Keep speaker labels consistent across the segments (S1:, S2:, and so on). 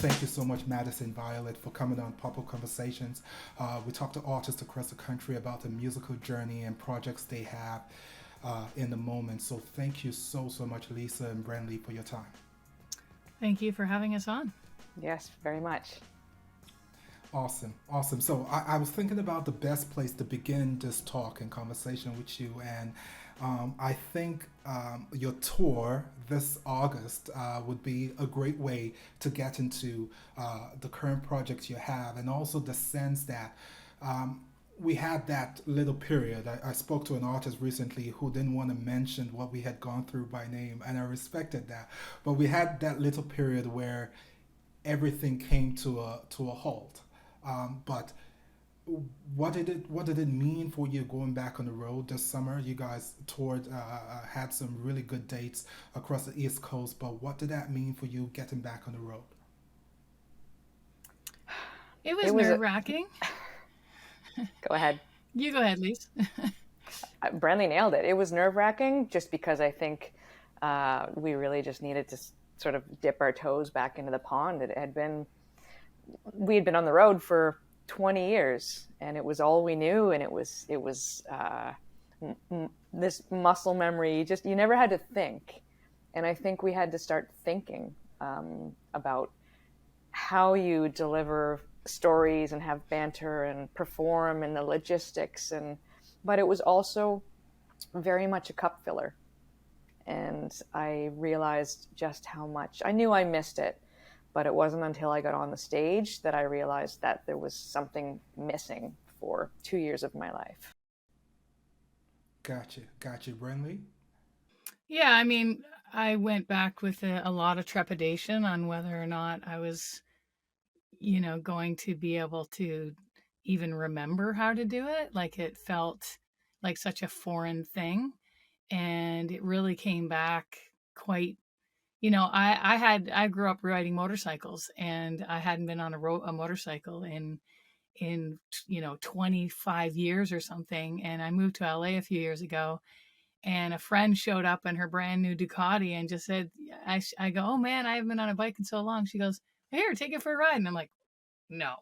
S1: thank you so much, Madison Violet, for coming on Pop-Up Conversations. We talked to artists across the country about the musical journey and projects they have in the moment. So thank you so, so much, Lisa and Brenley, for your time.
S2: Thank you for having us on.
S3: Yes, very much.
S1: Awesome, awesome. So I was thinking about the best place to begin this talk and conversation with you, and I think your tour this August would be a great way to get into the current projects you have, and also the sense that um, we had that little period. I spoke to an artist recently who didn't want to mention what we had gone through by name, and I respected that. But we had that little period where everything came to a halt. But what did it mean for you going back on the road this summer? You guys toured, had some really good dates across the East Coast. But what did that mean for you getting back on the road?
S2: It was
S3: It was,
S2: nerve wracking.
S3: go ahead.
S2: You go ahead, Lise.
S3: Brenley nailed it. It was nerve wracking just because I think we really just needed to sort of dip our toes back into the pond. We had been on the road for 20 years and it was all we knew. And this muscle memory, you never had to think. And I think we had to start thinking about how you deliver stories and have banter and perform and the logistics. But it was also very much a cup filler. And I realized just how much I knew I missed it, but it wasn't until I got on the stage that I realized that there was something missing for 2 years of my life.
S1: Gotcha, Brenley.
S2: Yeah, I mean, I went back with a lot of trepidation on whether or not I was, going to be able to even remember how to do it. Like it felt like such a foreign thing. And it really came back quite, I grew up riding motorcycles and I hadn't been on a motorcycle in 25 years or something. And I moved to LA a few years ago and a friend showed up in her brand new Ducati and just said, I go, oh man, I haven't been on a bike in so long. She goes, here, take it for a ride. And I'm like, no.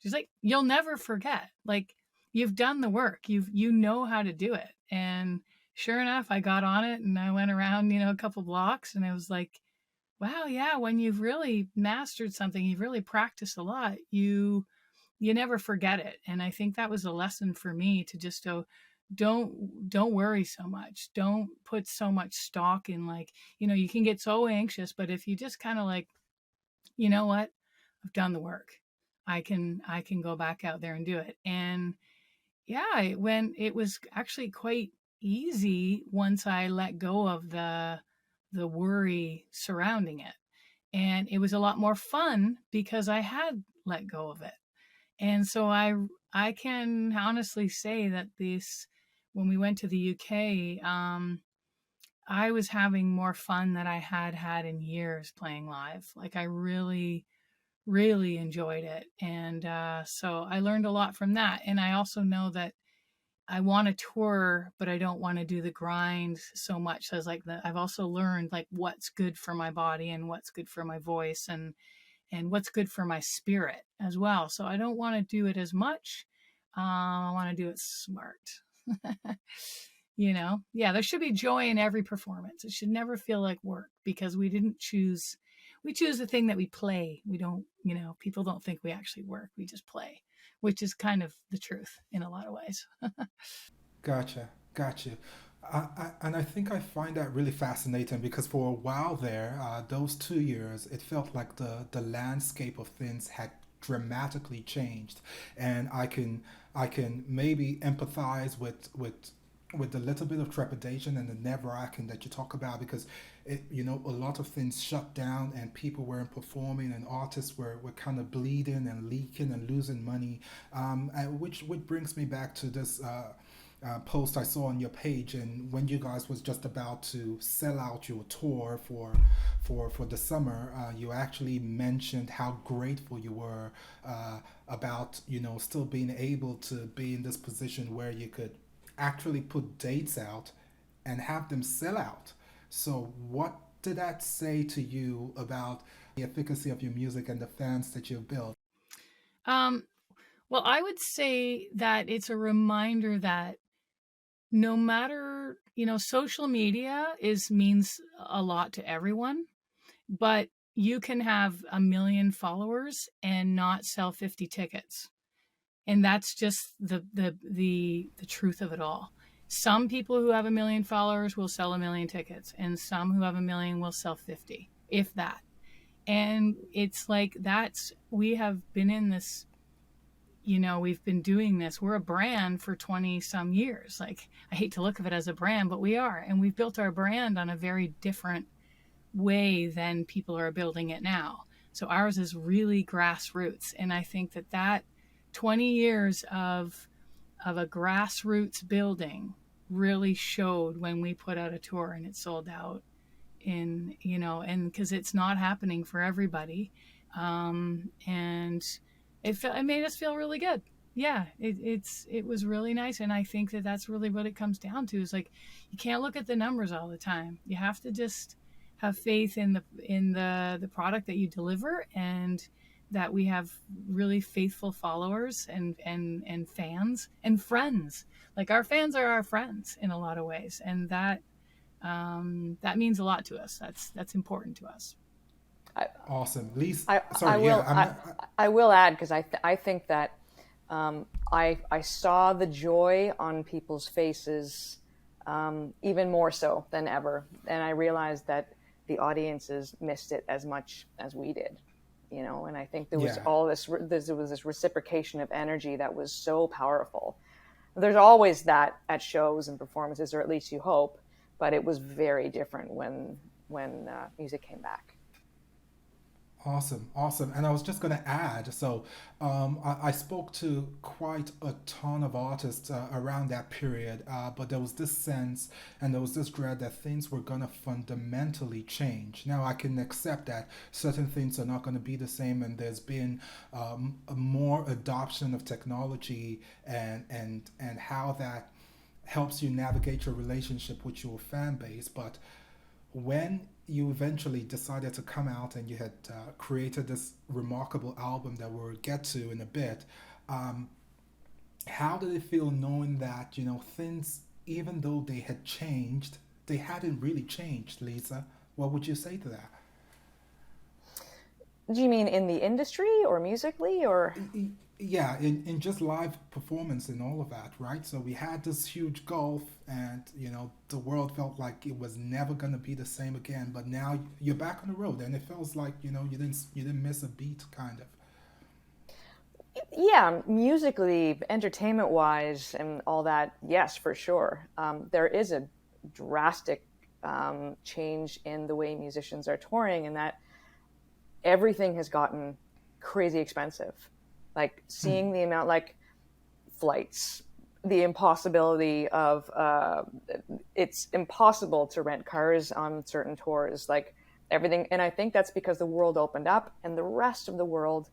S2: She's like, you'll never forget. Like you've done the work. You know how to do it. And sure enough, I got on it and I went around, a couple blocks and I was like, wow, yeah, when you've really mastered something, you've really practiced a lot, you never forget it. And I think that was a lesson for me to just go, don't worry so much. Don't put so much stock in like, you can get so anxious, but if you just kind of like, you know what, I've done the work. I can go back out there and do it. And yeah, it was actually quite easy once I let go of the worry surrounding it. And it was a lot more fun because I had let go of it. And so I can honestly say that this when we went to the UK, I was having more fun than I had had in years playing live. Like I really really enjoyed it. And so I learned a lot from that. And I also know that I want to tour, but I don't want to do the grind so much. So I've also learned like what's good for my body and what's good for my voice and what's good for my spirit as well. So I don't want to do it as much. I want to do it smart. Yeah, there should be joy in every performance. It should never feel like work because we choose the thing that we play. We don't, people don't think we actually work. We just play, which is kind of the truth in a lot of ways.
S1: Gotcha. And I think I find that really fascinating because for a while there, those 2 years, it felt like the landscape of things had dramatically changed, and I can maybe empathize with the little bit of trepidation and the nerve-wracking that you talk about because a lot of things shut down and people weren't performing and artists were kind of bleeding and leaking and losing money, which brings me back to this post I saw on your page, and when you guys was just about to sell out your tour for the summer, you actually mentioned how grateful you were about still being able to be in this position where you could actually put dates out and have them sell out. So what did that say to you about the efficacy of your music and the fans that you've built?
S2: Um, well, I would say that it's a reminder that no matter, social media is means a lot to everyone, but you can have a million followers and not sell 50 tickets. And that's just the truth of it all. Some people who have a million followers will sell a million tickets, and some who have a million will sell 50, if that. And it's like we have been in this, we've been doing this. We're a brand for 20 some years. Like, I hate to look at it as a brand, but we are. And we've built our brand on a very different way than people are building it now. So ours is really grassroots. And I think that 20 years of a grassroots building really showed when we put out a tour and it sold out and because it's not happening for everybody. And it made us feel really good. Yeah, it was really nice. And I think that's really what it comes down to is like, you can't look at the numbers all the time. You have to just have faith in the product that you deliver, and that we have really faithful followers and fans and friends. Like, our fans are our friends in a lot of ways, and that means a lot to us. That's important to us.
S3: I,
S1: Awesome. Lisa,
S3: I
S1: sorry, yeah,
S3: will I will add, because I think that I saw the joy on people's faces, even more so than ever, and I realized that the audiences missed it as much as we did. And I think there was
S1: yeah.
S3: there was this reciprocation of energy that was so powerful. There's always that at shows and performances, or at least you hope, but it was very different when music came back.
S1: Awesome, awesome. And I was just going to add, so I spoke to quite a ton of artists around that period, but there was this sense and there was this dread that things were going to fundamentally change. Now, I can accept that certain things are not going to be the same, and there's been a more adoption of technology and how that helps you navigate your relationship with your fan base. But when you eventually decided to come out and you had created this remarkable album that we'll get to in a bit, um, how did it feel knowing that, things, even though they had changed, they hadn't really changed, Lisa? What would you say to that?
S3: Do you mean in the industry or musically or?
S1: Yeah, in just live performance and all of that, right? So we had this huge gulf, and the world felt like it was never gonna be the same again. But now you're back on the road, and it feels like you didn't miss a beat, kind of.
S3: Yeah, musically, entertainment wise, and all that, yes, for sure. There is a drastic change in the way musicians are touring, and that everything has gotten crazy expensive. Like,
S1: Hmm.
S3: seeing the amount, like flights, the impossibility of it's impossible to rent cars on certain tours, like everything. And I think that's because the world opened up, and the rest of the world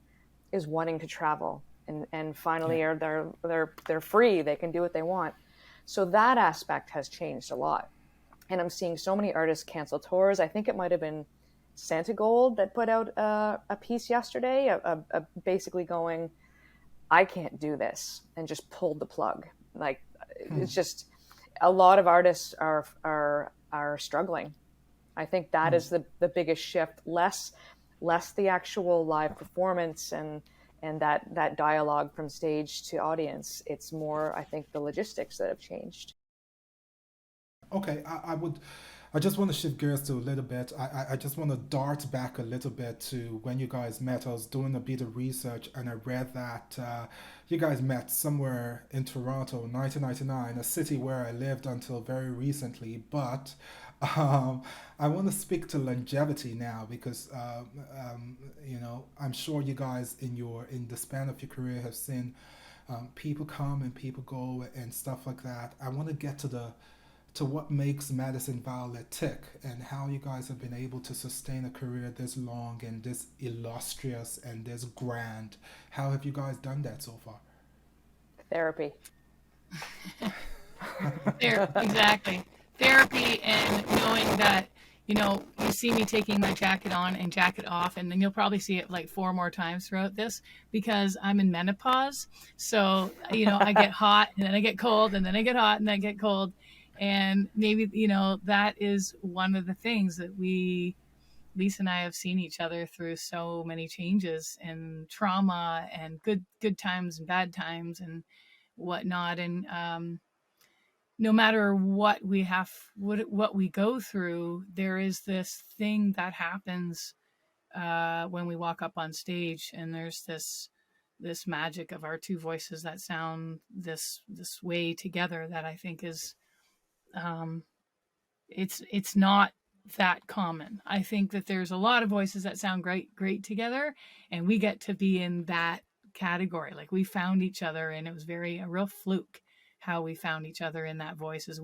S3: is wanting to travel, and
S1: Yeah.
S3: finally are they're free, they can do what they want. So that aspect has changed a lot, and I'm seeing so many artists cancel tours. I think it might have been Santa Gold that put out a piece yesterday, basically going, I can't do this, and just pulled the plug. Like,
S1: Hmm.
S3: it's just, a lot of artists are struggling. I think that
S1: Hmm.
S3: is the biggest shift. Less the actual live performance and that dialogue from stage to audience. It's more, I think, the logistics that have changed.
S1: Okay, I just want to shift gears to a little bit. I just want to dart back a little bit to when you guys met. I was doing a bit of research and I read that you guys met somewhere in Toronto, 1999, a city where I lived until very recently. But I want to speak to longevity now because I'm sure you guys in the span of your career have seen people come and people go and stuff like that. I want to get to what makes Madison Violet tick and how you guys have been able to sustain a career this long and this illustrious and this grand. How have you guys done that so far?
S3: Therapy.
S2: There, exactly. Therapy, and knowing that you see me taking my jacket on and jacket off, and then you'll probably see it like four more times throughout this because I'm in menopause. So, I get hot and then I get cold and then I get hot and then I get cold. And maybe, that is one of the things that Lisa and I have seen each other through so many changes and trauma and good times and bad times and whatnot. And no matter what we go through, there is this thing that happens when we walk up on stage, and there's this magic of our two voices that sound this way together that I think is um, it's not that common. I think that there's a lot of voices that sound great together, and we get to be in that category. Like we found each other, and it was a real fluke how we found each other in that voice. As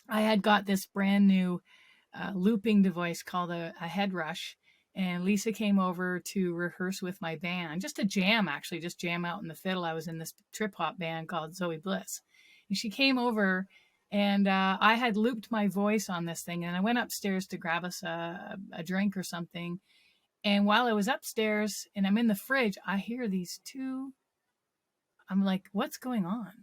S2: I had got this brand new looping device called a head rush, and Lisa came over to rehearse with my band, just to jam, actually, just jam out in the fiddle. I was in this trip hop band called Zoe Bliss, and she came over, and I had looped my voice on this thing, and I went upstairs to grab us a drink or something. And while I was upstairs and I'm in the fridge, I hear these two. I'm like, what's going on?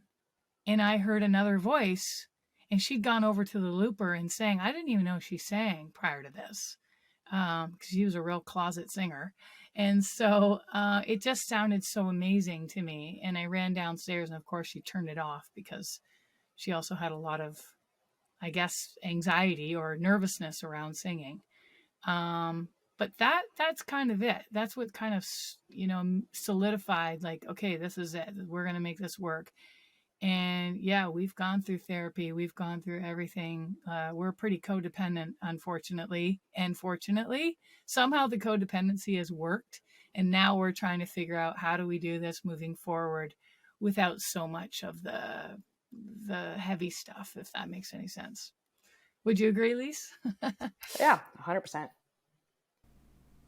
S2: And I heard another voice, and she'd gone over to the looper and sang. I didn't even know she sang prior to this, because she was a real closet singer. And so it just sounded so amazing to me. And I ran downstairs, and of course she turned it off because she also had a lot of, I guess, anxiety or nervousness around singing. But that's kind of it. That's what kind of solidified, like, okay, this is it. We're going to make this work. And yeah, we've gone through therapy. We've gone through everything. We're pretty codependent, unfortunately. And fortunately, somehow the codependency has worked. And now we're trying to figure out how do we do this moving forward without so much of the heavy stuff, if that makes any sense. Would you agree, Lise?
S3: Yeah, 100%.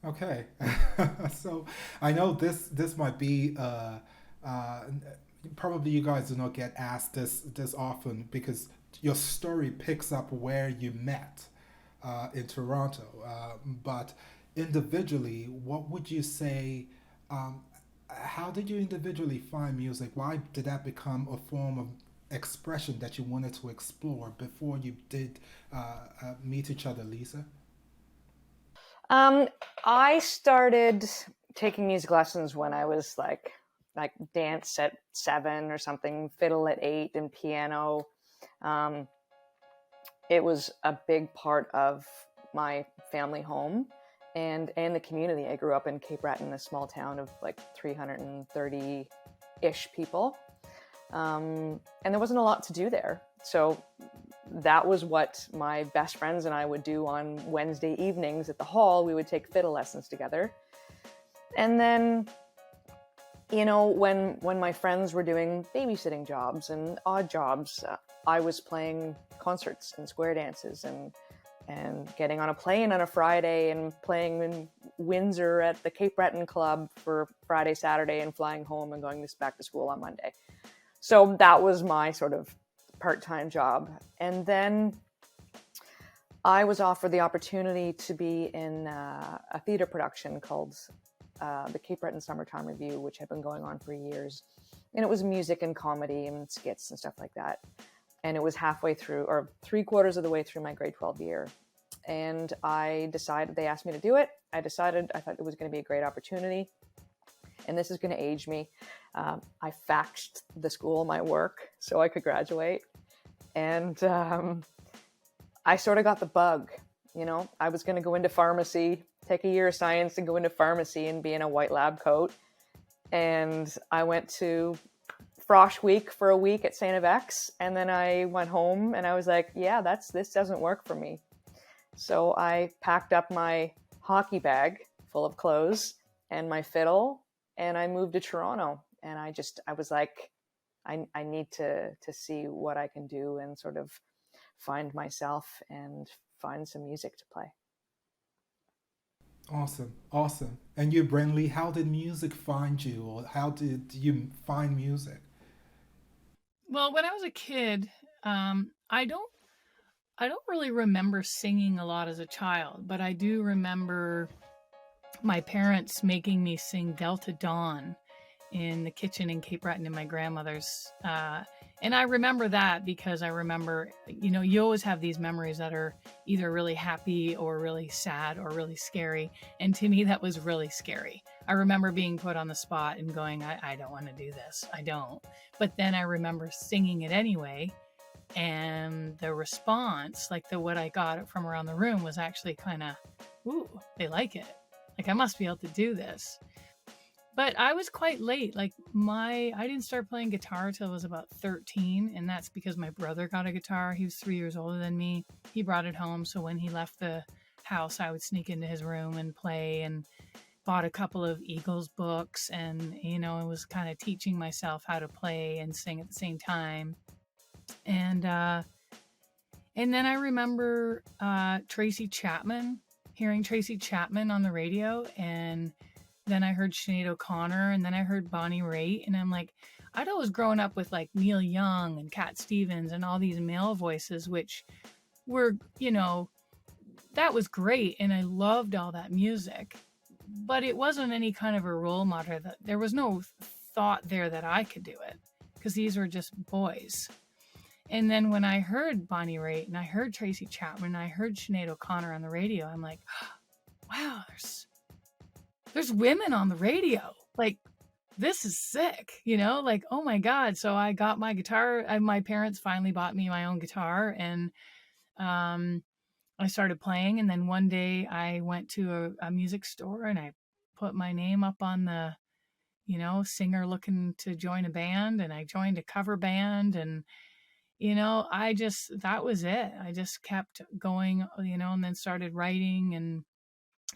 S1: Okay. So I know this might be uh, probably you guys do not get asked this often because your story picks up where you met in Toronto. But individually, what would you say? Um, how did you individually find music? Why did that become a form of expression that you wanted to explore before you did meet each other, Lisa?
S3: Um, I started taking music lessons when I was like dance at 7 or something, fiddle at 8, and piano. Um, it was a big part of my family home and the community. I grew up in Cape Breton, a small town of like 330-ish people. And there wasn't a lot to do there. So that was what my best friends and I would do on Wednesday evenings at the hall. We would take fiddle lessons together. And then, when my friends were doing babysitting jobs and odd jobs, I was playing concerts and square dances and getting on a plane on a Friday and playing in Windsor at the Cape Breton Club for Friday, Saturday, and flying home and going back to school on Monday. So that was my sort of part-time job. And then I was offered the opportunity to be in a theater production called the Cape Breton Summertime Review, which had been going on for years. And it was music and comedy and skits and stuff like that. And it was halfway through, or 3/4 of the way through my grade 12 year. And they asked me to do it. I thought it was going to be a great opportunity. And this is going to age me. I faxed the school my work so I could graduate. And I sort of got the bug. I was going to go into pharmacy, take a year of science and go into pharmacy and be in a white lab coat. And I went to Frosh Week for a week at St. X, and then I went home and I was like, yeah, this doesn't work for me. So I packed up my hockey bag full of clothes and my fiddle, and I moved to Toronto. And I was like, I need to see what I can do and sort of find myself and find some music to play.
S1: Awesome, awesome. And you, Brenley, how did music find you, or how did you find music?
S2: Well, when I was a kid, I don't I don't really remember singing a lot as a child, but I do remember my parents making me sing Delta Dawn in the kitchen in Cape Breton in my grandmother's. And I remember that because I remember, you always have these memories that are either really happy or really sad or really scary. And to me, that was really scary. I remember being put on the spot and going, I don't want to do this. I don't. But then I remember singing it anyway. And the response, like what I got from around the room, was actually kind of, ooh, they like it. Like I must be able to do this. But I was quite late. Like I didn't start playing guitar till I was about 13, and that's because my brother got a guitar. He was 3 years older than me. He brought it home, so when he left the house, I would sneak into his room and play, and bought a couple of Eagles books, and I was kind of teaching myself how to play and sing at the same time. And then I remember hearing Tracy Chapman on the radio, and then I heard Sinead O'Connor, and then I heard Bonnie Raitt, and I'm like, I'd always grown up with like Neil Young and Cat Stevens and all these male voices, which were, that was great, and I loved all that music, but it wasn't any kind of a role model. That there was no thought there that I could do it, because these were just boys. And then when I heard Bonnie Raitt and I heard Tracy Chapman and I heard Sinead O'Connor on the radio, I'm like, wow, there's women on the radio. Like, this is sick, like, oh my God. So I got my guitar. My parents finally bought me my own guitar, and I started playing. And then one day I went to a music store and I put my name up on the, singer looking to join a band, and I joined a cover band, and that was it. I just kept going, and then started writing and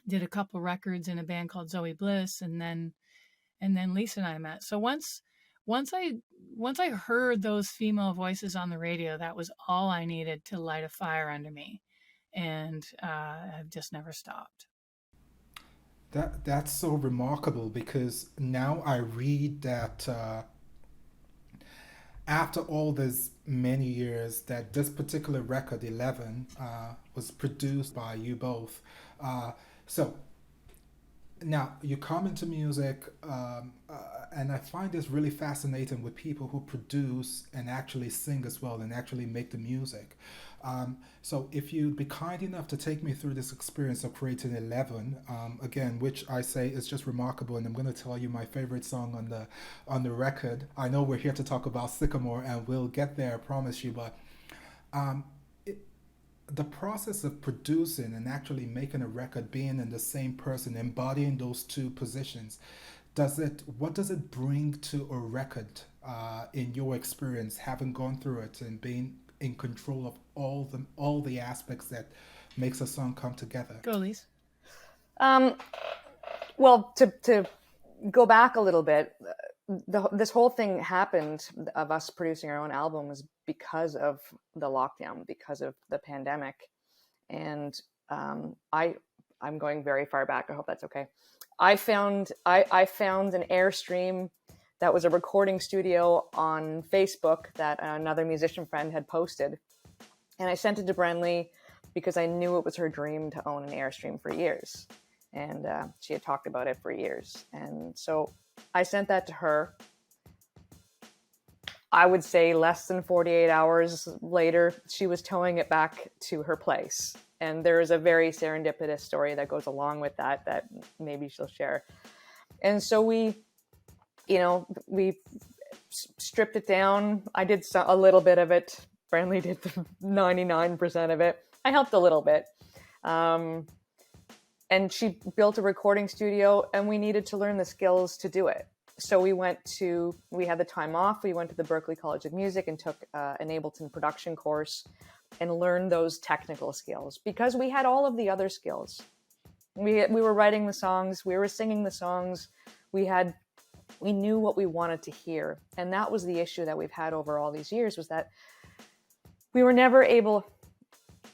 S2: did a couple records in a band called Zoe Bliss, and then Lisa and I met. So once I heard those female voices on the radio, that was all I needed to light a fire under me, and I've just never stopped.
S1: That's so remarkable, because now I read that after all these many years, that this particular record 11 was produced by you both. So now you come into music, and I find this really fascinating with people who produce and actually sing as well and actually make the music. So if you'd be kind enough to take me through this experience of creating 11, again, which I say is just remarkable, and I'm going to tell you my favorite song on the record. I know we're here to talk about Sycamore, and we'll get there, I promise you, but um, the process of producing and actually making a record, being in the same person, embodying those two positions, what does it bring to a record, in your experience, having gone through it and being in control of all the aspects that makes a song come together?
S2: Go, Lise.
S3: Well, to go back a little bit, this whole thing happened of us producing our own album was because of the lockdown, because of the pandemic. And I'm going very far back. I hope that's okay. I found an airstream that was a recording studio on Facebook that another musician friend had posted. And I sent it to Brenley because I knew it was her dream to own an airstream for years. And she had talked about it for years. And so I sent that to her. I would say less than 48 hours later, she was towing it back to her place. And there is a very serendipitous story that goes along with that maybe she'll share. And so we stripped it down. I did a little bit of it. Brenley did the 99% of it. I helped a little bit. And she built a recording studio, and we needed to learn the skills to do it. So we had the time off. We went to the Berkley College of Music and took an Ableton production course and learned those technical skills, because we had all of the other skills. We were writing the songs, we were singing the songs, we knew what we wanted to hear. And that was the issue that we've had over all these years, was that we were never able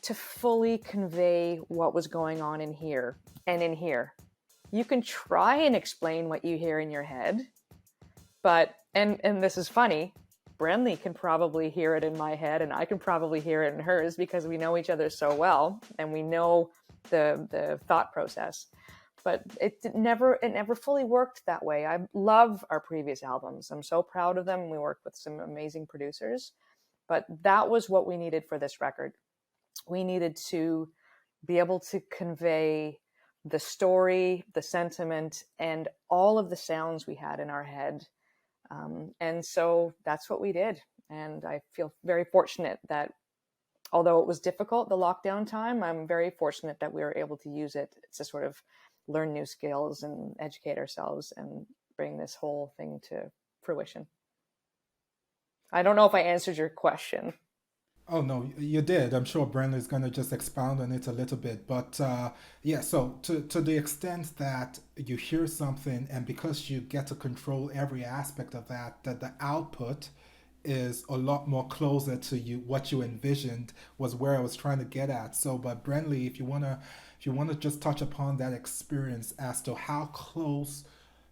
S3: to fully convey what was going on in here and in here. You can try and explain what you hear in your head, but, and this is funny, Brenley can probably hear it in my head, and I can probably hear it in hers because we know each other so well and we know the thought process. But it never fully worked that way. I love our previous albums. I'm so proud of them. We worked with some amazing producers, but that was what we needed for this record. We needed to be able to convey the story, the sentiment, and all of the sounds we had in our head. And so that's what we did. And I feel very fortunate that although it was difficult, the lockdown time, I'm very fortunate that we were able to use it to sort of learn new skills and educate ourselves and bring this whole thing to fruition. I don't know if I answered your question.
S1: Oh no, you did. I'm sure Brendan is going to just expound on it a little bit, but yeah. So to the extent that you hear something, and because you get to control every aspect of that, that the output is a lot more closer to you what you envisioned was where I was trying to get at. So, but Brenley, if you wanna just touch upon that experience as to how close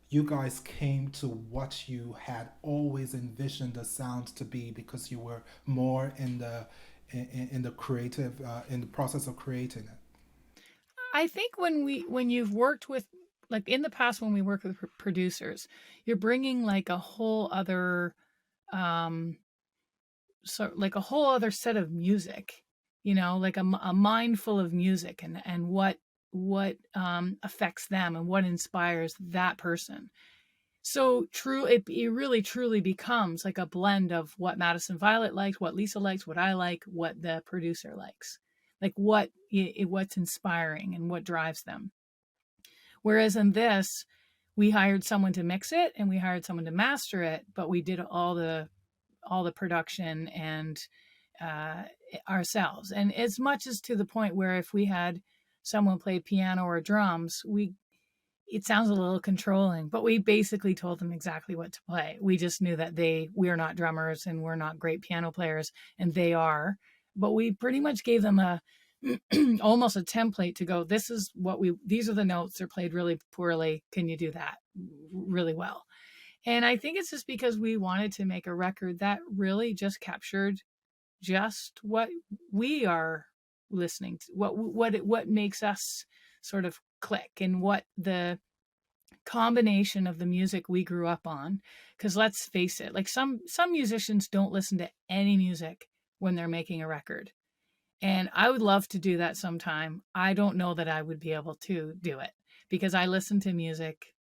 S1: you guys came to what you had always envisioned the sound to be because you were more in the creative in the process of creating it.
S2: I think when you've worked with, like in the past when we work with producers, you're bringing like a whole other um so like a whole other set of music, like a mind full of music, and what affects them and what inspires that person. So true, it really truly becomes like a blend of what Madison Violet likes, what Lisa likes, what I like, what the producer likes, like what's inspiring and what drives them. Whereas in this, we hired someone to mix it and we hired someone to master it, but we did all the production and uh, ourselves. And as much as to the point where if we had someone play piano or drums, we it sounds a little controlling, but we basically told them exactly what to play. We just knew that we're not drummers and we're not great piano players, and they are. But we pretty much gave them a almost a template to go. These are the notes. They're played really poorly. Can you do that really well? And I think it's just because we wanted to make a record that really just captured just what we are listening to, what makes us sort of click, and what the combination of the music we grew up on. Because let's face it, like some musicians don't listen to any music when they're making a record, and I would love to do that sometime. I don't know that I would be able to do it because I listen to music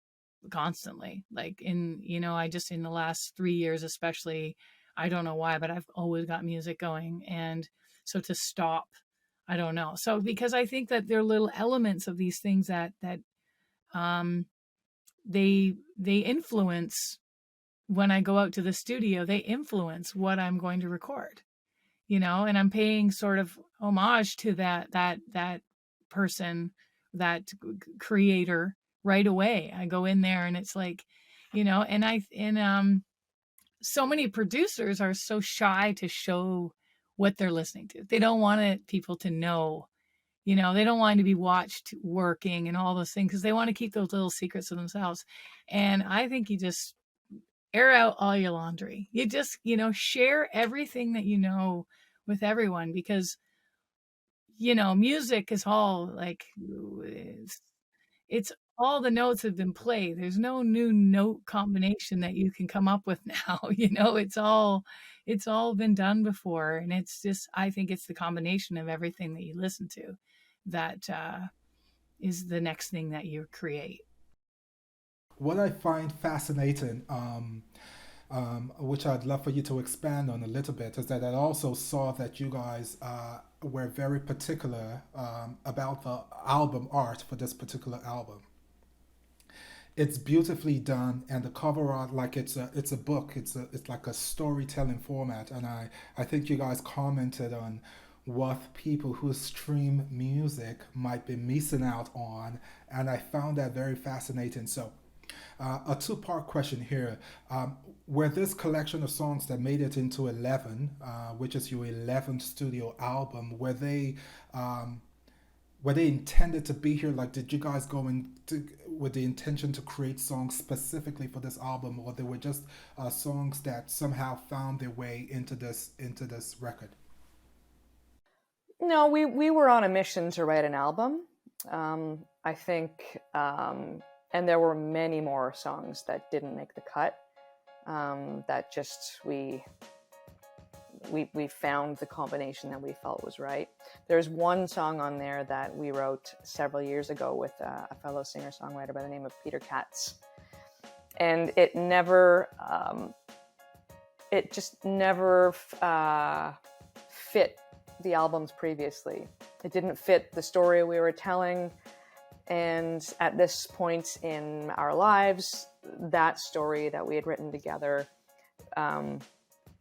S2: constantly. Like I just in the last 3 years, especially, I don't know why, but I've always got music going. And so to stop, I don't know. So because I think that there are little elements of these things that um, they influence when I go out to the studio, they influence what I'm going to record, and I'm paying sort of homage to that person, that creator right away. I go in there and it's like, and so many producers are so shy to show what they're listening to. They don't want people to know, they don't want to be watched working and all those things because they want to keep those little secrets to themselves. And I think you just air out all your laundry. You just, share everything that you know with everyone, because, music is all like, it's all the notes have been played. There's no new note combination that you can come up with now. It's all been done before. And it's just, I think it's the combination of everything that you listen to that is the next thing that you create.
S1: What I find fascinating, which I'd love for you to expand on a little bit, is that I also saw that you guys were very particular about the album art for this particular album. It's beautifully done, and the cover art, like it's a book. It's like a storytelling format, and I think you guys commented on what people who stream music might be missing out on, and I found that very fascinating. So a two-part question here. Were this collection of songs that made it into 11, which is your 11th studio album, um, were they intended to be here? Like, did you guys go into with the intention to create songs specifically for this album, or they were just songs that somehow found their way into this record?
S3: No, we were on a mission to write an album. I think, and there were many more songs that didn't make the cut. That just we found the combination that we felt was right. There's one song on there that we wrote several years ago with a fellow singer-songwriter by the name of Peter Katz, and it just never fit the albums previously. It didn't fit the story we were telling, and at this point in our lives, that story that we had written together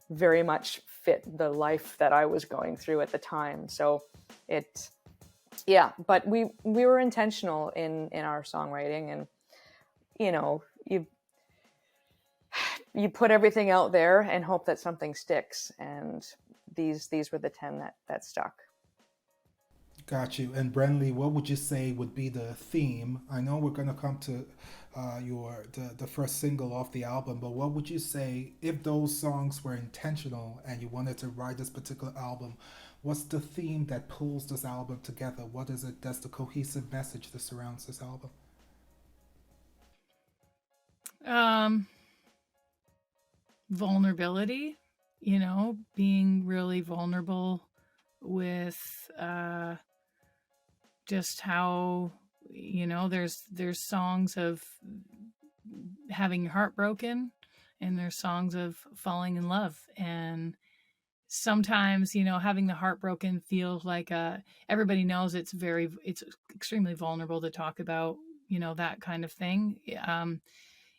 S3: very much fit the life that I was going through at the time. So but we were intentional in our songwriting, and you know, you put everything out there and hope that something sticks, and these were the 10 that stuck.
S1: Got you. And Brenley, what would you say would be the theme? I know we're gonna come to the first single off the album, but what would you say if those songs were intentional and you wanted to write this particular album? What's the theme that pulls this album together? What is it that's the cohesive message that surrounds this album?
S2: Um, Vulnerability, being really vulnerable with just how there's songs of having your heart broken, and there's songs of falling in love, and sometimes having the heart broken feels like everybody knows it's extremely vulnerable to talk about, that kind of thing.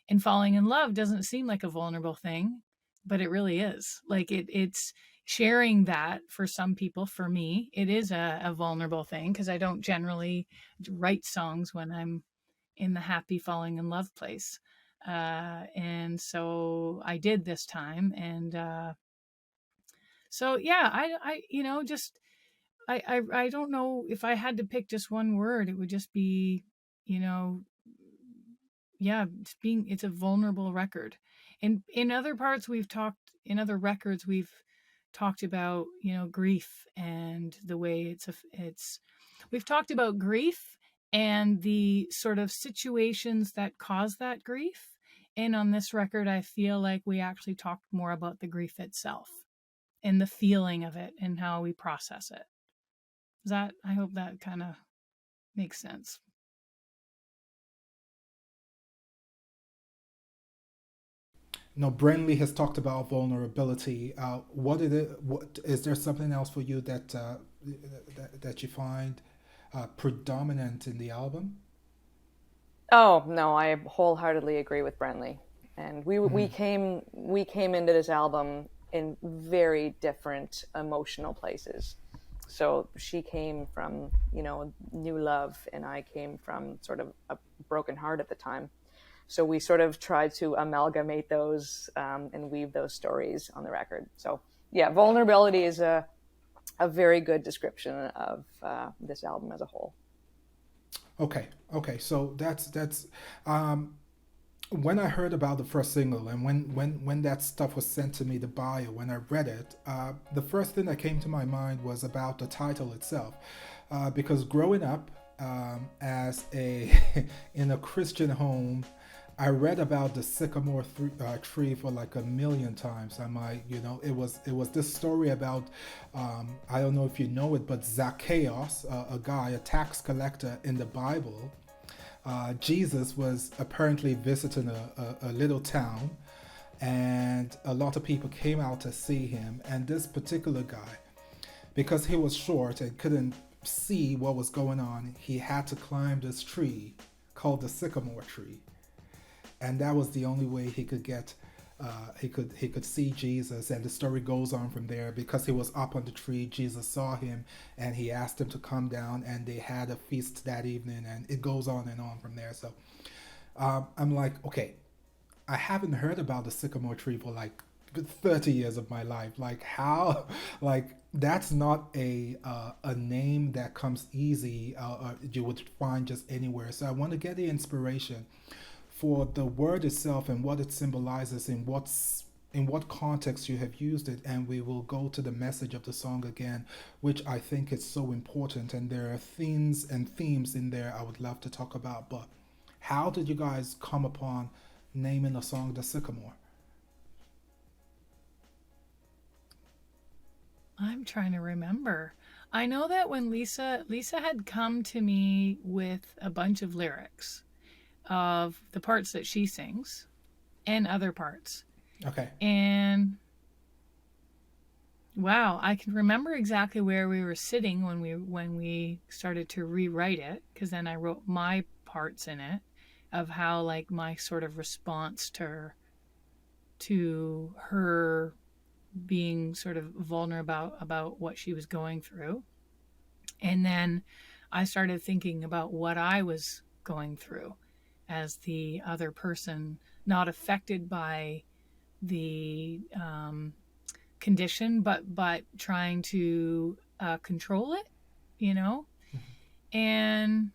S2: And falling in love doesn't seem like a vulnerable thing, but it really is. Like it's sharing that for some people. For me, it is a vulnerable thing because I don't generally write songs when I'm in the happy falling in love place. And so I did this time. And so, yeah, I don't know if I had to pick just one word, it would just be, you know, yeah, it's a vulnerable record. And in other parts in other records we've talked about, grief and the way we've talked about grief and the sort of situations that cause that grief. And on this record, I feel like we actually talked more about the grief itself and the feeling of it and how we process it. I hope that kind of makes sense.
S1: No, Brenley has talked about vulnerability. What is it? What is there something else for you that you find predominant in the album?
S3: Oh no, I wholeheartedly agree with Brentley. And
S1: Mm-hmm.
S3: we came into this album in very different emotional places. So she came from, new love, and I came from sort of a broken heart at the time. So we sort of tried to amalgamate those, and weave those stories on the record. So yeah, vulnerability is a very good description of this album as a whole.
S1: Okay, okay. So that's when I heard about the first single and when that stuff was sent to me, the bio, when I read it, the first thing that came to my mind was about the title itself, because growing up as a in a Christian home, I read about the tree for like a million times. It was this story about I don't know if you know it, but Zacchaeus, a guy, a tax collector in the Bible. Jesus was apparently visiting a little town, and a lot of people came out to see him. And this particular guy, because he was short and couldn't see what was going on, he had to climb this tree called the Sycamore tree, and that was the only way he could get he could see Jesus. And the story goes on from there. Because he was up on the tree, Jesus saw him and he asked him to come down, and they had a feast that evening, and it goes on and on from there. So I'm like, okay, I haven't heard about the sycamore tree for like 30 years of my life. Like how, like that's not a name that comes easy, you would find just anywhere. So I want to get the inspiration for the word itself and what it symbolizes in what context you have used it, and we will go to the message of the song again, which I think is so important. And there are themes in there I would love to talk about. But how did you guys come upon naming the song the Sycamore?
S2: I'm trying to remember. I know that when Lisa had come to me with a bunch of lyrics of the parts that she sings and other parts.
S1: Okay.
S2: And wow, I can remember exactly where we were sitting when we started to rewrite it, because then I wrote my parts in it of how like my sort of response to her being sort of vulnerable about what she was going through. And then I started thinking about what I was going through as the other person, not affected by the condition, but trying to control it, you know. And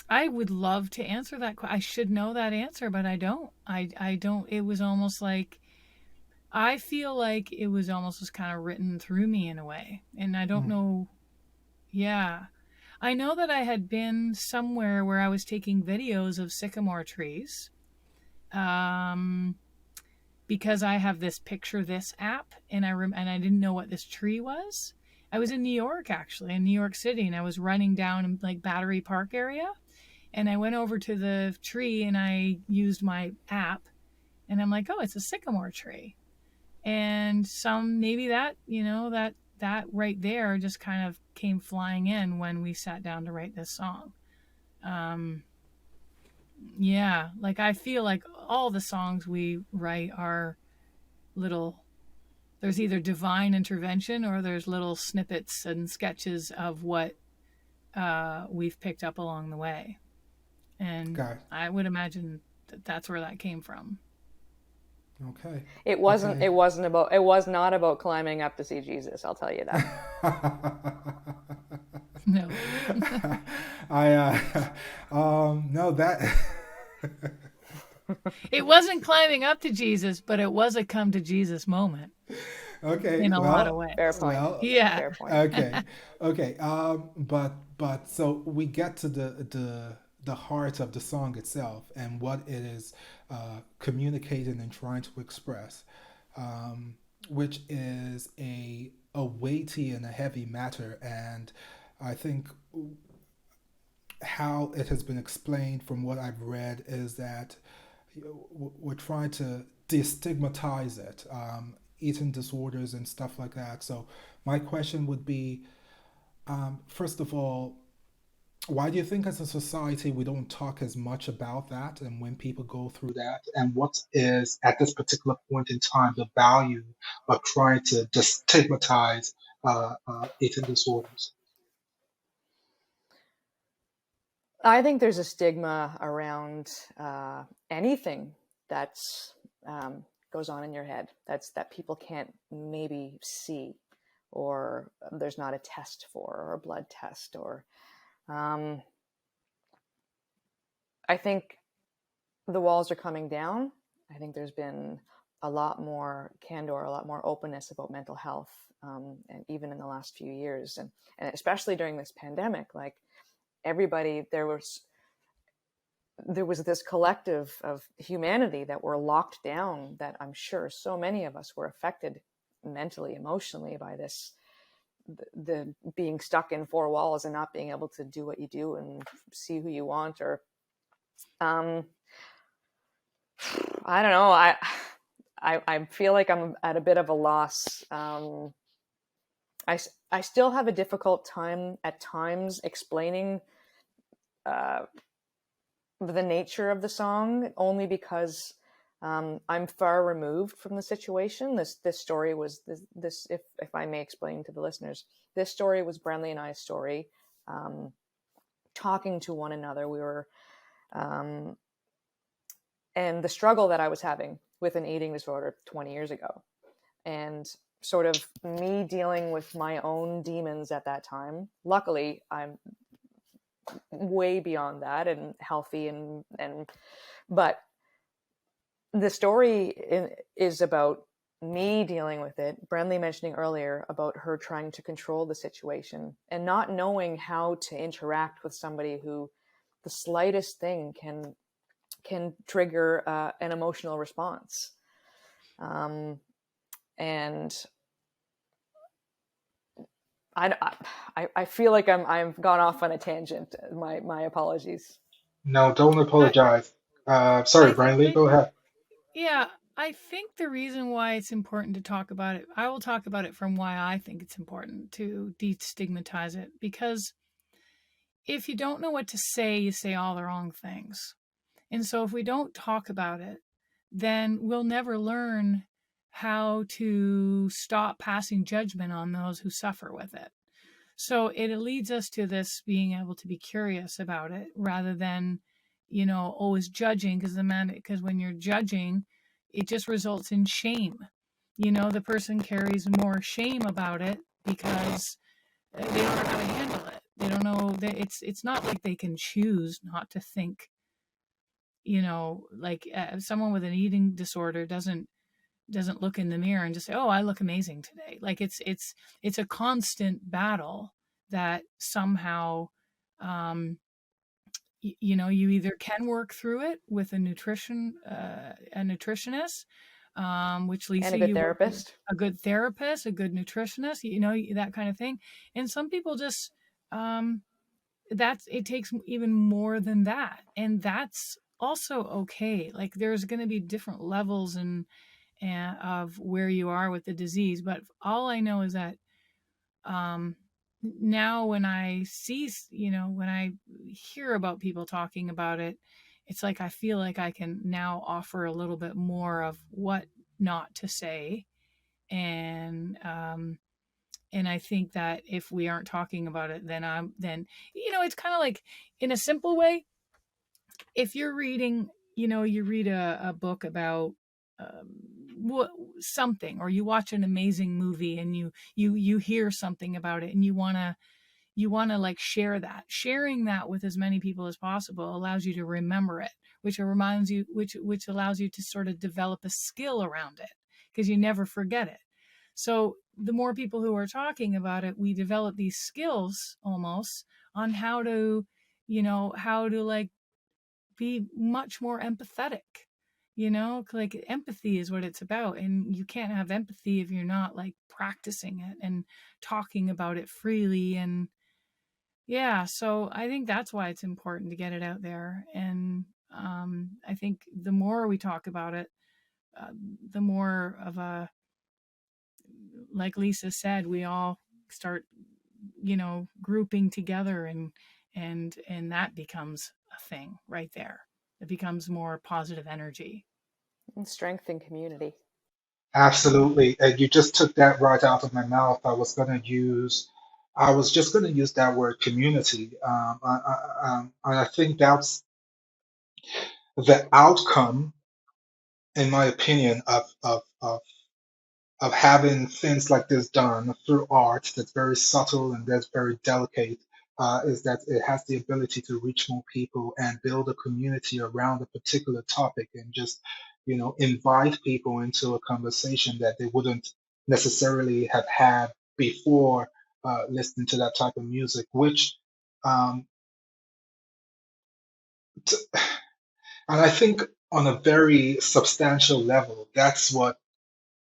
S2: I would love to answer that. I should know that answer, but I don't. I don't. It was almost like I feel like it was almost just kind of written through me in a way, and I don't
S1: Mm.
S2: know. Yeah, I know that I had been somewhere where I was taking videos of sycamore trees. Um, because I have this Picture This app, and and I didn't know what this tree was. I was in New York, actually, in New York City, and I was running down in like Battery Park area, and I went over to the tree and I used my app, and I'm like, oh, it's a sycamore tree, and some maybe that that right there just kind of came flying in when we sat down to write this song. Um, yeah, like I feel like all the songs we write are little there's either divine intervention or there's little snippets and sketches of what we've picked up along the way. And
S1: Got
S2: I would imagine that that's where that came from.
S1: okay.
S3: It wasn't.
S1: Okay.
S3: It wasn't about. It was not about climbing up to see Jesus. I'll tell you that.
S2: No.
S1: I no that
S2: It wasn't climbing up to Jesus, but it was a come to Jesus moment
S1: okay,
S2: in a lot of
S1: well,
S3: Fair
S2: ways.
S3: point.
S1: well,
S2: Yeah.
S3: Fair point.
S1: okay, okay. But so we get to the heart of the song itself and what it is communicating and trying to express, which is a weighty and a heavy matter. And I think how it has been explained from what I've read is that we're trying to destigmatize it, eating disorders and stuff like that. So my question would be, first of all, why do you think as a society we don't talk as much about that and when people go through that? And what is, at this particular point in time, the value of trying to destigmatize eating disorders?
S3: I think there's a stigma around anything that's goes on in your head. That people can't maybe see, or there's not a test for, or a blood test, or um, I think the walls are coming down. I think there's been a lot more candor, a lot more openness about mental health, and even in the last few years, and especially during this pandemic, like everybody, there was this collective of humanity that were locked down, that I'm sure so many of us were affected mentally, emotionally by this, the being stuck in four walls and not being able to do what you do and see who you want, or um I don't know. I feel like I'm at a bit of a loss. I still have a difficult time at times explaining uh, the nature of the song, only because I'm far removed from the situation. This story was this if I may explain to the listeners, this story was Brenley and I's story. Talking to one another, we were, and the struggle that I was having with an eating disorder 20 years ago. And sort of me dealing with my own demons at that time. Luckily, I'm way beyond that and healthy, and but the story is about me dealing with it. Brenley mentioning earlier about her trying to control the situation and not knowing how to interact with somebody who the slightest thing can trigger an emotional response. And I feel like I've gone off on a tangent. My apologies.
S1: No, don't
S2: I
S1: apologize. Sorry,
S2: I
S1: Brenley,
S2: think
S1: go ahead.
S2: yeah, I think the reason why it's important to talk about it, I will talk about it from why I think it's important to destigmatize it, because if you don't know what to say, you say all the wrong things. And so if we don't talk about it, then we'll never learn how to stop passing judgment on those who suffer with it. So it leads us to this being able to be curious about it rather than, always judging, because when you're judging, it just results in shame. The person carries more shame about it because they don't know how to handle it. They don't know that it's not like they can choose not to think. Like someone with an eating disorder doesn't look in the mirror and just say, "Oh, I look amazing today." Like it's a constant battle that somehow, um, you either can work through it with a nutritionist, which
S3: And a
S2: Lisa,
S3: good
S2: you work with
S3: therapist.
S2: a good therapist, a good nutritionist, that kind of thing. And some people just, um, that's it takes even more than that, and that's also okay. Like there's going to be different levels and of where you are with the disease. But all I know is that, um, now when I see, when I hear about people talking about it, it's like I feel like I can now offer a little bit more of what not to say. And I think that if we aren't talking about it, then it's kind of like, in a simple way, if you're reading, you read a book about, um, something, or you watch an amazing movie and you hear something about it, and you want to like share that. Sharing that with as many people as possible allows you to remember it, which allows you to sort of develop a skill around it, because you never forget it. So the more people who are talking about it, we develop these skills almost on how to like be much more empathetic. Like empathy is what it's about, and you can't have empathy if you're not like practicing it and talking about it freely. And yeah, so I think that's why it's important to get it out there. And I think the more we talk about it, uh, the more of a, like Lisa said, we all start, grouping together, and that becomes a thing right there. It becomes more positive energy.
S3: And strength and community.
S1: Absolutely. And you just took that right out of my mouth. I was just going to use that word community. And I think that's the outcome, in my opinion, of having things like this done through art that's very subtle and that's very delicate, is that it has the ability to reach more people and build a community around a particular topic, and just, invite people into a conversation that they wouldn't necessarily have had before listening to that type of music, which, um, t- and I think on a very substantial level, that's what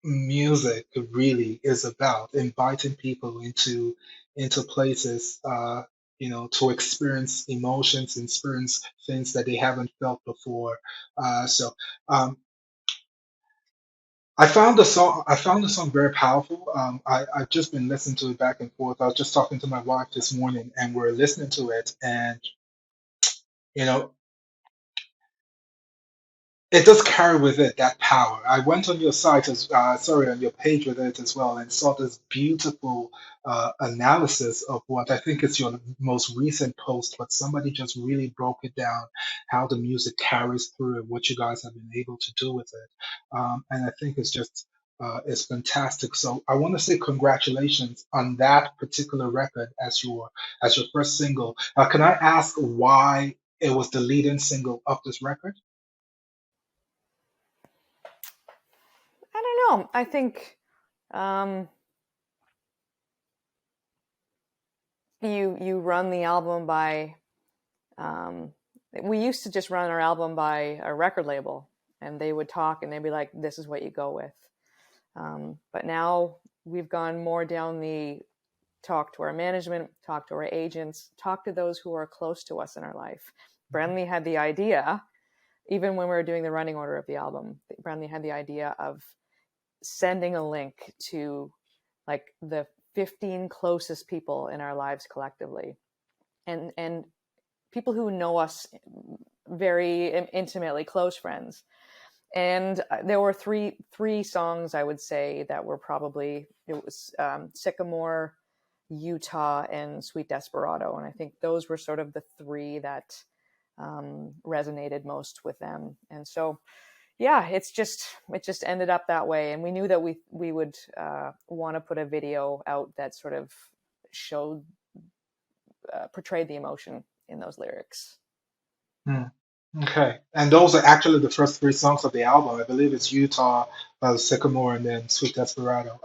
S1: music really is about: inviting people into places, to experience emotions, experience things that they haven't felt before. So um, I found the song very powerful. I've just been listening to it back and forth. I was just talking to my wife this morning, and we're listening to it, and you know it does carry with it that power. I went on your site on your page with it as well, and saw this beautiful analysis of what I think is your most recent post, but somebody just really broke it down, how the music carries through and what you guys have been able to do with it. And I think it's fantastic. So I want to say congratulations on that particular record as your first single. Can I ask why it was the leading single of this record?
S3: I don't know. I think um, you run the album by. Um, we used to just run our album by a record label, and they would talk, and they'd be like, "This is what you go with." But now we've gone more down the talk to our management, talk to our agents, talk to those who are close to us in our life. Brenley had the idea, even when we were doing the running order of the album, Brenley had the idea of sending a link to like the 15 closest people in our lives collectively, and people who know us very intimately, close friends. And there were three songs I would say that were probably, it was Sycamore, Utah, and Sweet Desperado, and I think those were sort of the three that resonated most with them. And so yeah, it just ended up that way, and we knew that we would want to put a video out that sort of showed portrayed the emotion in those lyrics.
S1: Hmm. Okay. And those are actually the first three songs of the album. I believe it's Utah, Sycamore, and then Sweet Desperado.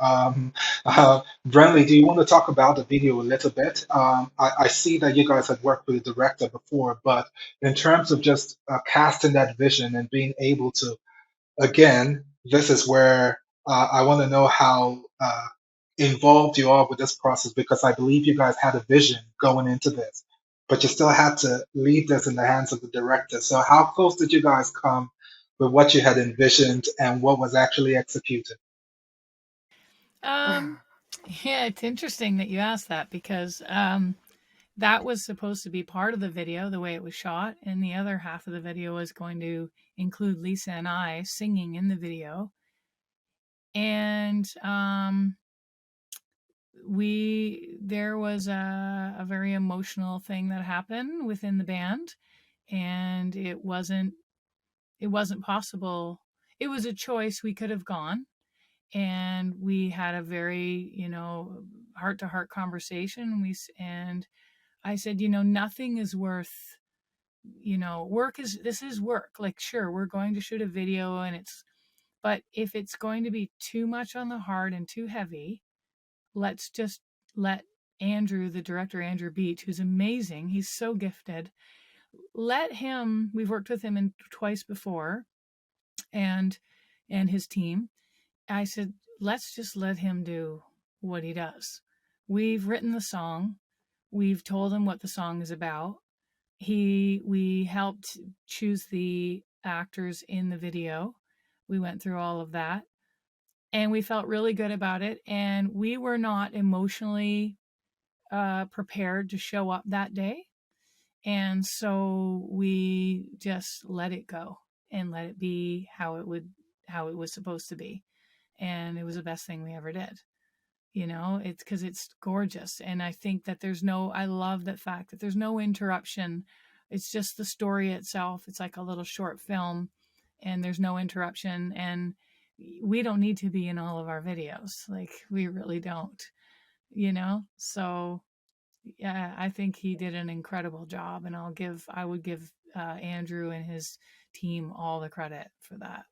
S1: Brenley, do you want to talk about the video a little bit? I see that you guys had worked with the director before, but in terms of just casting that vision and being able to again, this is where I want to know how involved you are with this process because I believe you guys had a vision going into this, but you still had to leave this in the hands of the director. So, how close did you guys come with what you had envisioned and what was actually executed?
S2: Um, yeah, it's interesting that you asked that because that was supposed to be part of the video, the way it was shot, and the other half of the video was going to include Lisa and I singing in the video. And we there was a very emotional thing that happened within the band, and it wasn't possible. It was a choice we could have gone, and we had a very heart to heart conversation. And I said, nothing is worth, work is this is work. Like, sure, we're going to shoot a video, but if it's going to be too much on the heart and too heavy, let's just let Andrew, the director, Andrew Beach, who's amazing, he's so gifted, let him, we've worked with him twice before, and his team. I said, let's just let him do what he does. We've written the song. We've told him what the song is about. We helped choose the actors in the video. We went through all of that, and we felt really good about it. And we were not emotionally prepared to show up that day. And so we just let it go and let it be how it was supposed to be. And it was the best thing we ever did. It's because it's gorgeous. And I think that I love that fact that there's no interruption. It's just the story itself. It's like a little short film, and there's no interruption. And we don't need to be in all of our videos. Like, we really don't. So yeah, I think he did an incredible job, and I would give Andrew and his team all the credit for that,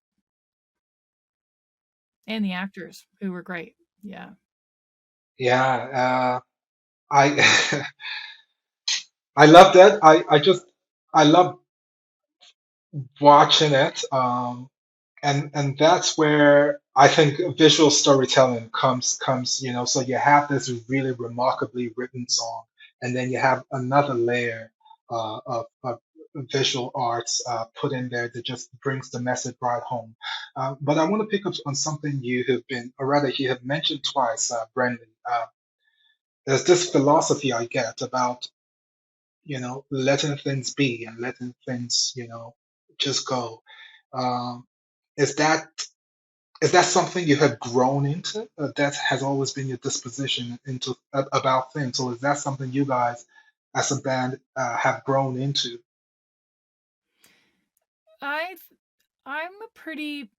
S2: and the actors who were great. Yeah.
S1: Yeah, I I love that. I love watching it. And that's where I think visual storytelling comes, so you have this really remarkably written song, and then you have another layer of visual arts put in there that just brings the message right home. But I want to pick up on something you have been, or rather you have mentioned twice, Brendan. There's this philosophy I get about letting things be and letting things just go. Um, is that is that something you have grown into? That has always been your disposition into about things, or is that something you guys, as a band, have grown into?
S2: I I'm a pretty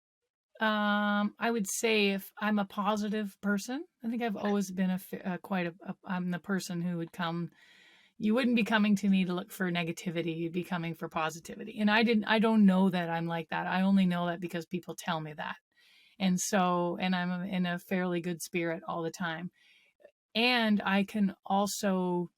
S2: I would say if I'm a positive person. I think I've always been quite I'm the person who would come. You wouldn't be coming to me to look for negativity. You'd be coming for positivity. And I don't know that I'm like that. I only know that because people tell me that. And so, and I'm in a fairly good spirit all the time. And I can also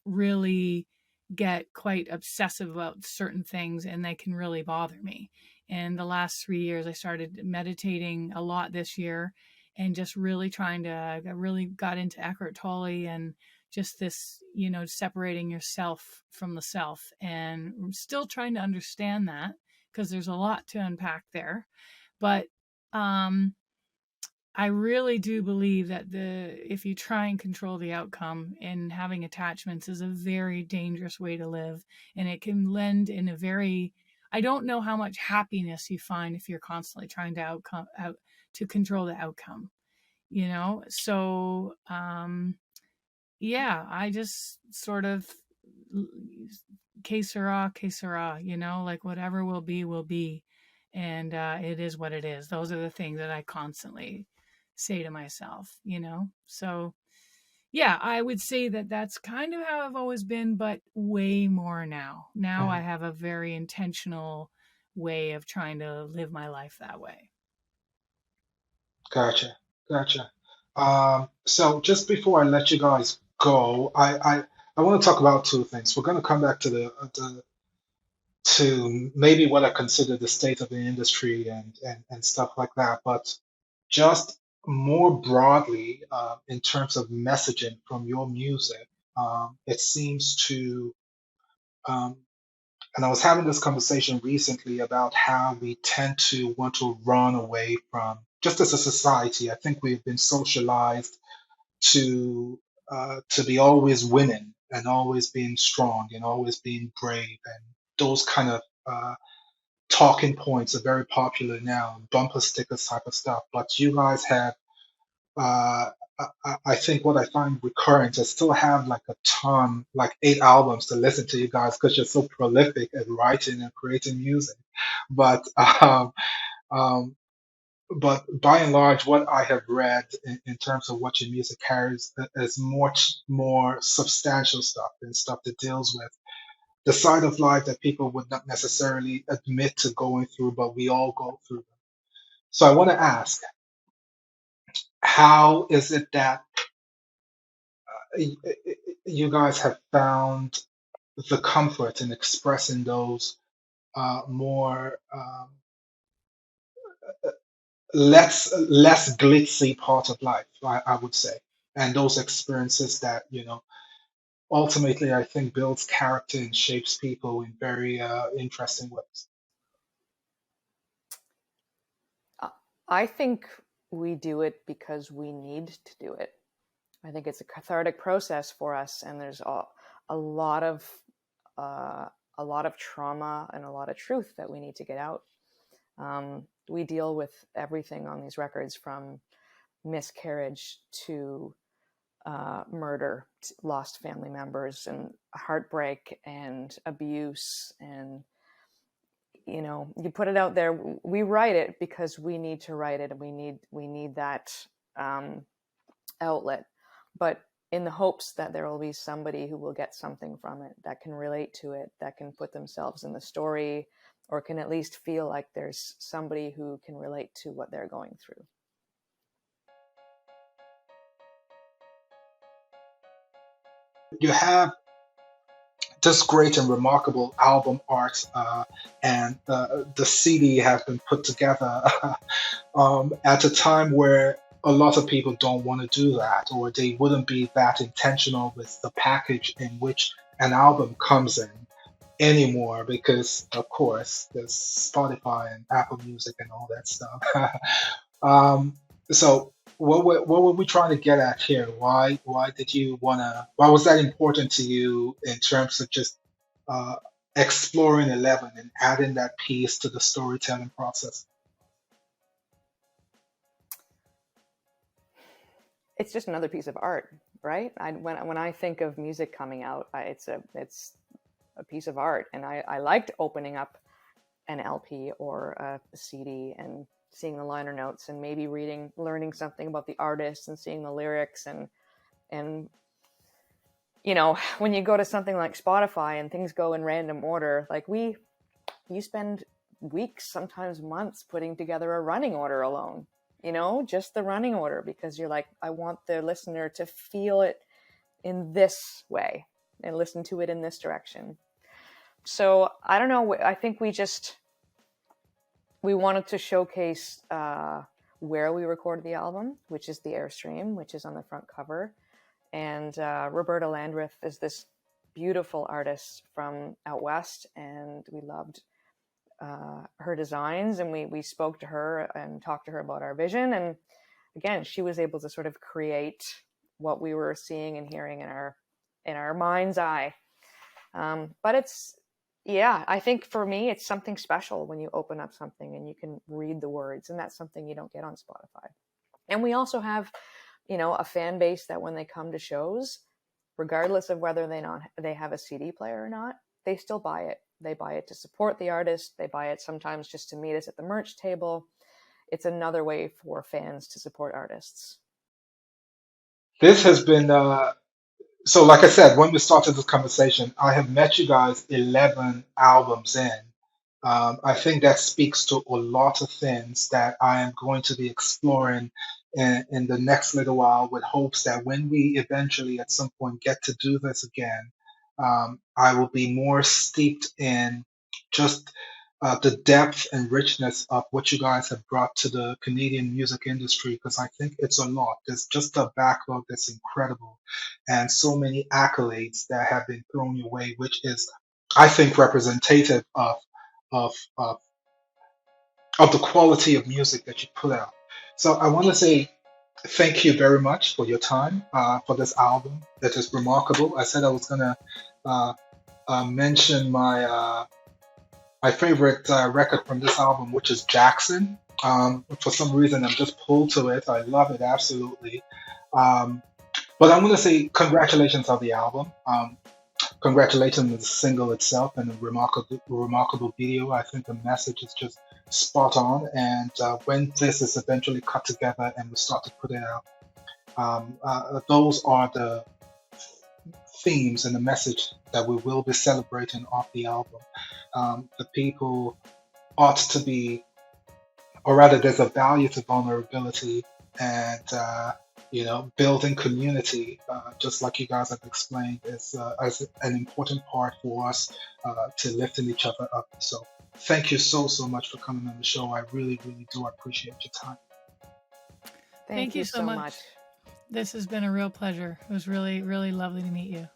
S2: really get quite obsessive about certain things and they can really bother me. And the last 3 years, I started meditating a lot this year and just really trying to, I really got into Eckhart Tolle and just this, separating yourself from the self. And I'm still trying to understand that because there's a lot to unpack there. But um, I really do believe that if you try and control the outcome and having attachments is a very dangerous way to live and it can lend in a very I don't know how much happiness you find if you're constantly trying to to control the outcome, So yeah, I just sort of que sera, like whatever will be. And it is what it is. Those are the things that I constantly say to myself. So, yeah, I would say that that's kind of how I've always been, but way more now. Now I
S1: Mhm.
S2: have a very intentional way of trying to live my life that way.
S1: Gotcha, gotcha. So just before I let you guys go, I want to talk about two things. We're going to come back to the to maybe what I consider the state of the industry and stuff like that, but just more broadly, in terms of messaging from your music, it seems to, um, and I was having this conversation recently about how we tend to want to run away from, just as a society, I think we've been socialized to be always winning and always being strong and always being brave, and those kind of talking points are very popular now, bumper stickers type of stuff. But you guys have, uh, I think what I find recurrent is still have like a ton, like 8 albums to listen to you guys because you're so prolific at writing and creating music. But um, but by and large, what I have read in terms of what your music carries is much more substantial stuff and stuff that deals with the side of life that people would not necessarily admit to going through, but we all go through them. So I want to ask, how is it that you guys have found the comfort in expressing those more less glitzy part of life, I would say, and those experiences that ultimately I think builds character and shapes people in very interesting ways.
S3: I think we do it because we need to do it. I think it's a cathartic process for us, and there's a lot of uh, a lot of trauma and a lot of truth that we need to get out. We deal with everything on these records, from miscarriage to murder, lost family members, and heartbreak and abuse. And you put it out there. We write it because we need to write it, and we need that um, outlet, but in the hopes that there will be somebody who will get something from it, that can relate to it, that can put themselves in the story, or can at least feel like there's somebody who can relate to what they're going through.
S1: You have this great and remarkable album art, and the CD has been put together at a time where a lot of people don't want to do that, or they wouldn't be that intentional with the package in which an album comes in anymore, because of course there's Spotify and Apple Music and all that stuff. um, so what were we trying to get at here? Why did you wanna? Why was that important to you in terms of just uh, exploring 11 and adding that piece to the storytelling process?
S3: It's just another piece of art, right? When I think of music coming out, it's a piece of art, and I liked opening up an LP or a CD and seeing the liner notes and maybe learning something about the artist and seeing the lyrics and when you go to something like Spotify and things go in random order, like you spend weeks, sometimes months putting together a running order alone, just the running order, because you're like, I want the listener to feel it in this way and listen to it in this direction. So I don't know. I think we wanted to showcase where we recorded the album, which is the Airstream, which is on the front cover. And Roberta Landreth is this beautiful artist from out west, and we loved her designs, and we spoke to her and talked to her about our vision. And again, she was able to sort of create what we were seeing and hearing in our mind's eye. But I think for me, it's something special when you open up something and you can read the words, and that's something you don't get on Spotify. And we also have, a fan base that when they come to shows, regardless of whether they have a CD player or not, they still buy it. They buy it to support the artist. They buy it sometimes just to meet us at the merch table. It's another way for fans to support artists.
S1: This has been so, like I said, when we started this conversation, I have met you guys 11 albums in. I think that speaks to a lot of things that I am going to be exploring in the next little while, with hopes that when we eventually at some point get to do this again, I will be more steeped in just the depth and richness of what you guys have brought to the Canadian music industry, because I think it's a lot. There's just a backlog that's incredible, and so many accolades that have been thrown your way, which is, I think, representative of of, of the quality of music that you put out. So I want to say thank you very much for your time for this album. That is remarkable. I said I was gonna uh, mention my favorite record from this album, which is Jackson. For some reason, I'm just pulled to it. I love it absolutely. Um, but I want to say congratulations on the album. Congratulations on the single itself and the remarkable video. I think the message is just spot on. And when this is eventually cut together and we start to put it out, those are the themes and the message that we will be celebrating off the album. The people ought to be, or rather, there's a value to vulnerability and building community, just like you guys have explained, is as an important part for us to lifting each other up. So thank you so much for coming on the show. I really do appreciate your time.
S2: Thank you so much. This has been a real pleasure. It was really lovely to meet you.